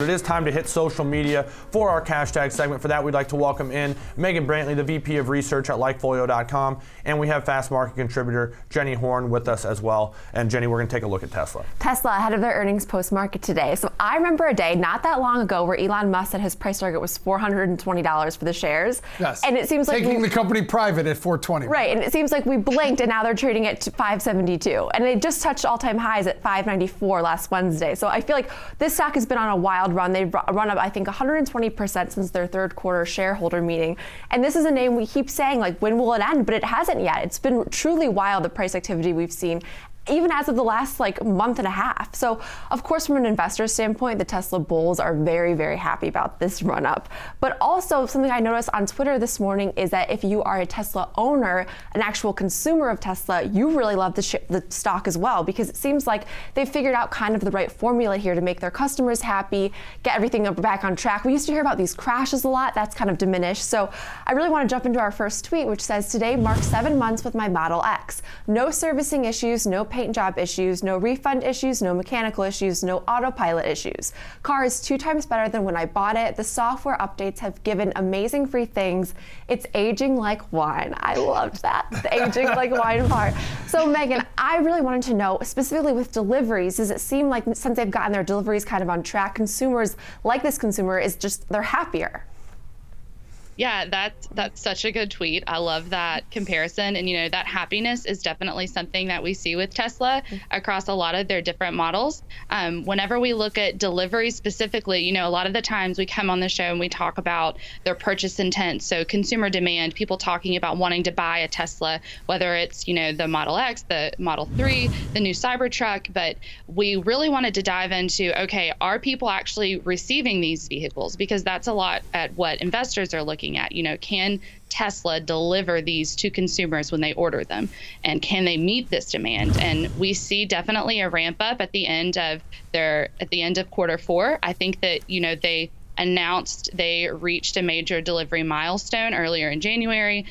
It is time to hit social media for our hashtag segment. For that, we'd like to welcome in Megan Brantley, the VP of Research at LikeFolio.com, and we have fast market contributor Jenny Horn with us as well. And Jenny, we're going to take a look at Tesla. Tesla ahead of their earnings post-market today. So I remember a day not that long ago where Elon Musk said his price target was $420 for the shares. Yes. And it seems like taking the company private at $420. Right, and it seems like we blinked and now they're trading at $572. And they just touched all-time highs at $594 last Wednesday. So I feel like this stock has been on a wild run. They've run up, I think, 120% since their third quarter shareholder meeting. And this is a name we keep saying, like, when will it end? But it hasn't yet. It's been truly wild, the price activity we've seen, even as of the last month and a half. So of course, from an investor standpoint, the Tesla bulls are very, very happy about this run up. But also something I noticed on Twitter this morning is that if you are a Tesla owner, an actual consumer of Tesla, you really love the stock as well, because it seems like they've figured out kind of the right formula here to make their customers happy, get everything back on track. We used to hear about these crashes a lot. That's kind of diminished. So I really want to jump into our first tweet, which says, today marks 7 months with my Model X. No servicing issues, no paint job issues, no refund issues, no mechanical issues, no autopilot issues. Car is 2 times better than when I bought it. The software updates have given amazing free things. It's aging like wine. I loved that. The aging like wine part. So Megan, I really wanted to know, specifically with deliveries, does it seem like since they've gotten their deliveries kind of on track, consumers like this consumer is just, they're happier? Yeah, that's such a good tweet. I love that comparison. And, that happiness is definitely something that we see with Tesla across a lot of their different models. Whenever we look at delivery specifically, a lot of the times we come on the show and we talk about their purchase intent. So consumer demand, people talking about wanting to buy a Tesla, whether it's, the Model X, the Model 3, the new Cybertruck. But we really wanted to dive into, okay, are people actually receiving these vehicles? Because that's a lot at what investors are looking at. Can Tesla deliver these to consumers when they order them, and can they meet this demand? And we see definitely a ramp up at the end of quarter 4. I think that they announced they reached a major delivery milestone earlier in January,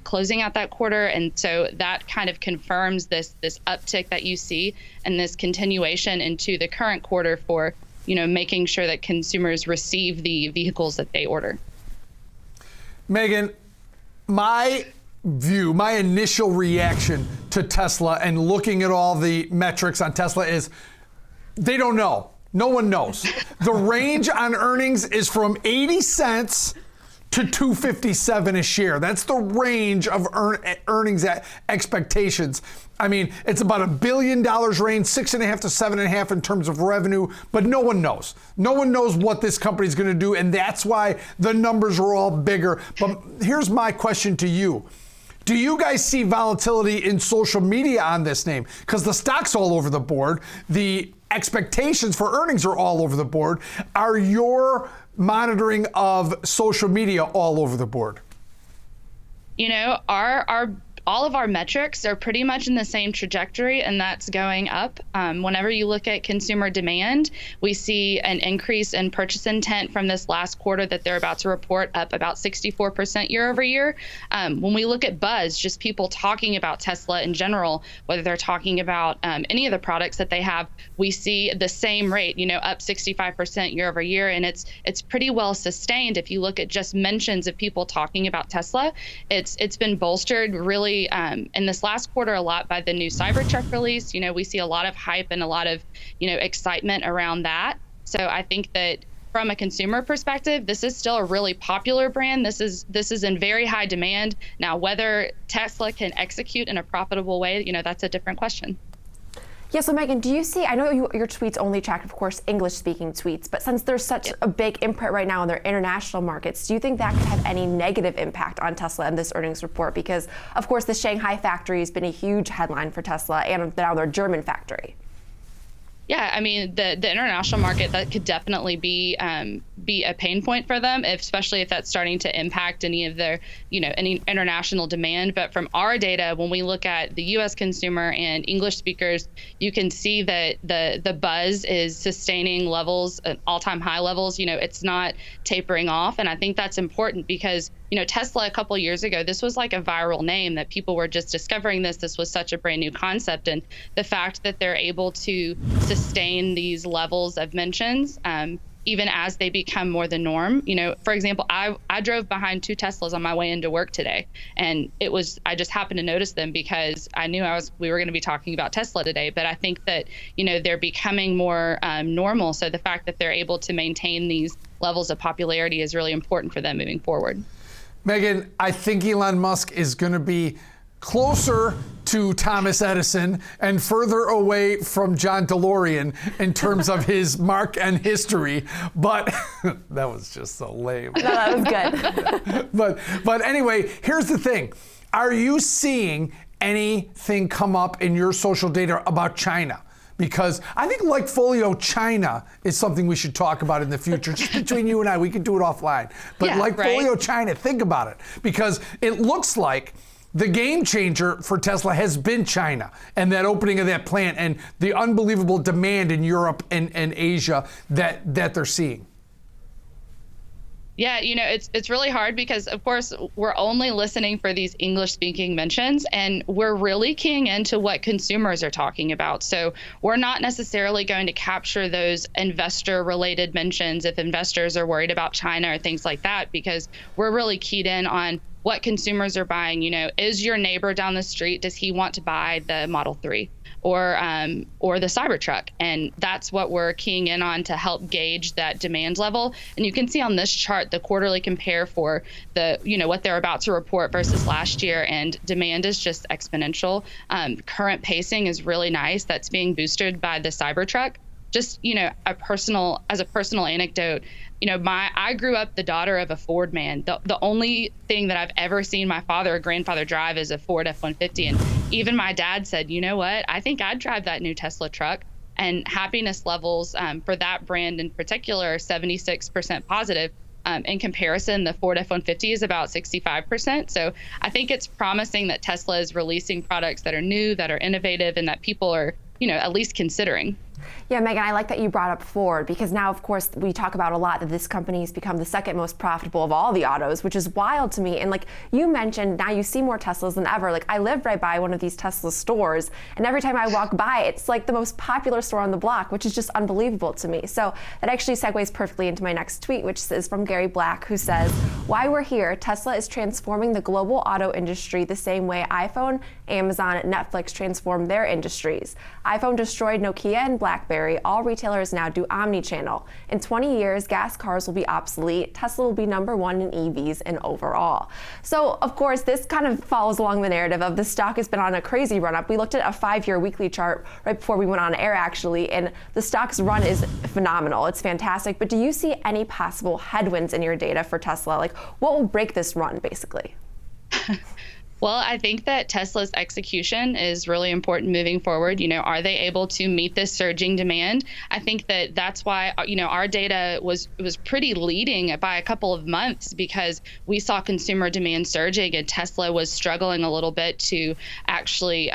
closing out that quarter, and so that kind of confirms this uptick that you see and this continuation into the current quarter for making sure that consumers receive the vehicles that they order. Megan, my initial reaction to Tesla and looking at all the metrics on Tesla is they don't know. No one knows. The range on earnings is from 80 cents to $257 a share. That's the range of earnings expectations. I mean, it's about $1 billion range, 6.5 to 7.5 in terms of revenue, but no one knows. No one knows what this company is going to do, and that's why the numbers are all bigger. But here's my question to you. Do you guys see volatility in social media on this name? Because the stock's all over the board. The expectations for earnings are all over the board. Are your monitoring of social media all over the board? All of our metrics are pretty much in the same trajectory, and that's going up. Whenever you look at consumer demand, we see an increase in purchase intent from this last quarter that they're about to report, up about 64% year over year. When we look at buzz, just people talking about Tesla in general, whether they're talking about any of the products that they have, we see the same rate, up 65% year over year, and it's pretty well sustained. If you look at just mentions of people talking about Tesla, it's been bolstered really in this last quarter a lot by the new Cybertruck release. We see a lot of hype and a lot of excitement around that. So I think that from a consumer perspective, this is still a really popular brand. This is in very high demand. Now, whether Tesla can execute in a profitable way, that's a different question. Yeah, so Megan, do you see, I know your tweets only track, of course, English-speaking tweets, but since there's such a big imprint right now in their international markets, do you think that could have any negative impact on Tesla in this earnings report? Because, of course, the Shanghai factory has been a huge headline for Tesla, and now their German factory. Yeah, I mean, the international market, that could definitely be a pain point for them, especially if that's starting to impact any of their, any international demand. But from our data, when we look at the U.S. consumer and English speakers, you can see that the buzz is sustaining levels, all-time high levels. It's not tapering off, and I think that's important because Tesla a couple years ago, this was like a viral name that people were just discovering this. This was such a brand new concept. And the fact that they're able to sustain these levels of mentions even as they become more the norm. For example, I drove behind 2 Teslas on my way into work today, and I just happened to notice them because I knew we were going to be talking about Tesla today. But I think that they're becoming more normal. So the fact that they're able to maintain these levels of popularity is really important for them moving forward. Megan, I think Elon Musk is going to be closer to Thomas Edison and further away from John DeLorean in terms of his mark and history, but that was just so lame. No, that was good. But anyway, here's the thing. Are you seeing anything come up in your social data about China? Because I think LikeFolio China is something we should talk about in the future, just between you and I. We can do it offline. But Yeah, LikeFolio right. China, think about it. Because it looks like the game changer for Tesla has been China and that opening of that plant and the unbelievable demand in Europe and Asia that they're seeing. Yeah, it's really hard because, of course, we're only listening for these English-speaking mentions, and we're really keying into what consumers are talking about. So we're not necessarily going to capture those investor-related mentions if investors are worried about China or things like that, because we're really keyed in on what consumers are buying. Is your neighbor down the street, does he want to buy the Model 3 or the Cybertruck? And that's what we're keying in on to help gauge that demand level. And you can see on this chart the quarterly compare for the what they're about to report versus last year, and demand is just exponential. Current pacing is really nice. That's being boosted by the Cybertruck. Just a personal anecdote. I grew up the daughter of a Ford man. The only thing that I've ever seen my father or grandfather drive is a Ford F-150. And even my dad said, you know what, I think I'd drive that new Tesla truck. And happiness levels for that brand in particular are 76% positive. In comparison, the Ford F-150 is about 65%. So I think it's promising that Tesla is releasing products that are new, that are innovative, and that people are, at least considering. Yeah, Megan, I like that you brought up Ford, because now, of course, we talk about a lot that this company has become the second most profitable of all the autos, which is wild to me. And like you mentioned, now you see more Teslas than ever. Like I live right by one of these Tesla stores, and every time I walk by, it's like the most popular store on the block, which is just unbelievable to me. So that actually segues perfectly into my next tweet, which is from Gary Black, who says, "Why we're here, Tesla is transforming the global auto industry the same way iPhone, Amazon, and Netflix transformed their industries. iPhone destroyed Nokia and BlackBerry. All retailers now do omni-channel. In 20 years, gas cars will be obsolete. Tesla will be #1 in EVs and overall." So, of course, this kind of follows along the narrative of the stock has been on a crazy run up. We looked at a 5-year weekly chart right before we went on air, actually, and the stock's run is phenomenal. It's fantastic. But do you see any possible headwinds in your data for Tesla? Like, what will break this run, basically? Well, I think that Tesla's execution is really important moving forward. Are they able to meet this surging demand? I think that that's why, our data was pretty leading by a couple of months, because we saw consumer demand surging and Tesla was struggling a little bit to actually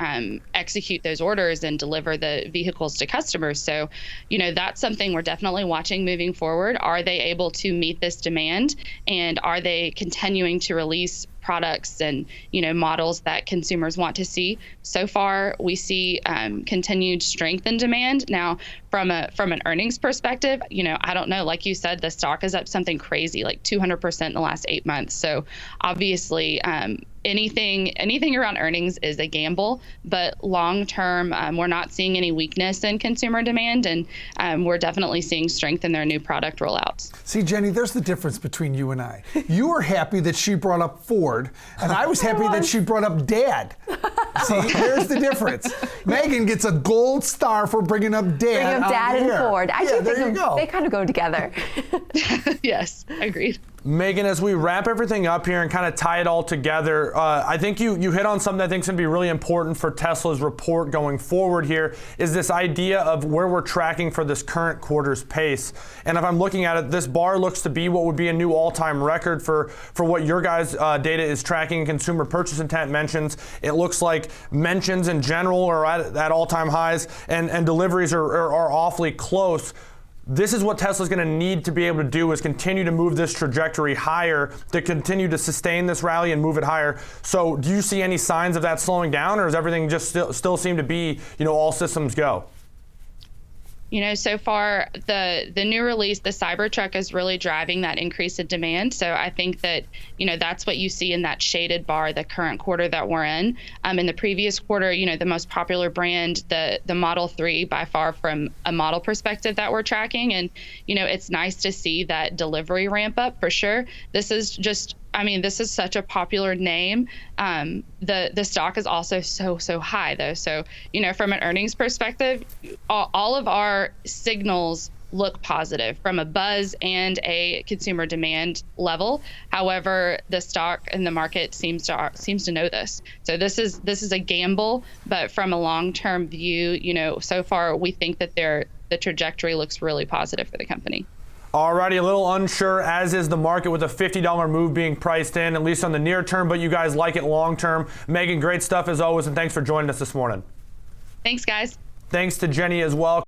execute those orders and deliver the vehicles to customers. So, that's something we're definitely watching moving forward. Are they able to meet this demand, and are they continuing to release products and models that consumers want to see? So far, we see continued strength in demand. Now, from an earnings perspective, I don't know. Like you said, the stock is up something crazy, like 200% in the last 8 months. So obviously, anything around earnings is a gamble. But long term, we're not seeing any weakness in consumer demand, and we're definitely seeing strength in their new product rollouts. See, Jenny, there's the difference between you and I. You were happy that she brought up Ford, and I was happy that she brought up Dad. See, there's the difference. Megan gets a gold star for bringing up Dad. Bringing up Dad and Ford. I do think they kind of go together. Yes, agreed. Megan, as we wrap everything up here and kind of tie it all together, I think you hit on something I think is going to be really important for Tesla's report going forward here, is this idea of where we're tracking for this current quarter's pace. And if I'm looking at it, this bar looks to be what would be a new all-time record for what your guys' data is tracking. Consumer purchase intent mentions. It looks like mentions in general are at all-time highs, and deliveries are awfully close. This is what Tesla's going to need to be able to do, is continue to move this trajectory higher, to continue to sustain this rally and move it higher. So do you see any signs of that slowing down, or is everything just still seem to be, all systems go? So far the new release, the Cybertruck, is really driving that increase in demand. So I think that, that's what you see in that shaded bar, the current quarter that we're in. In the previous quarter, the most popular brand, the Model 3 by far from a model perspective that we're tracking. And, it's nice to see that delivery ramp up for sure. This is such a popular name. The stock is also so high though. So, from an earnings perspective, all of our signals look positive from a buzz and a consumer demand level. However, the stock and the market seems to know this. So this is a gamble, but from a long-term view, so far we think that the trajectory looks really positive for the company. Alrighty, a little unsure, as is the market, with a $50 move being priced in, at least on the near term, but you guys like it long term. Megan, great stuff as always, and thanks for joining us this morning. Thanks, guys. Thanks to Jenny as well.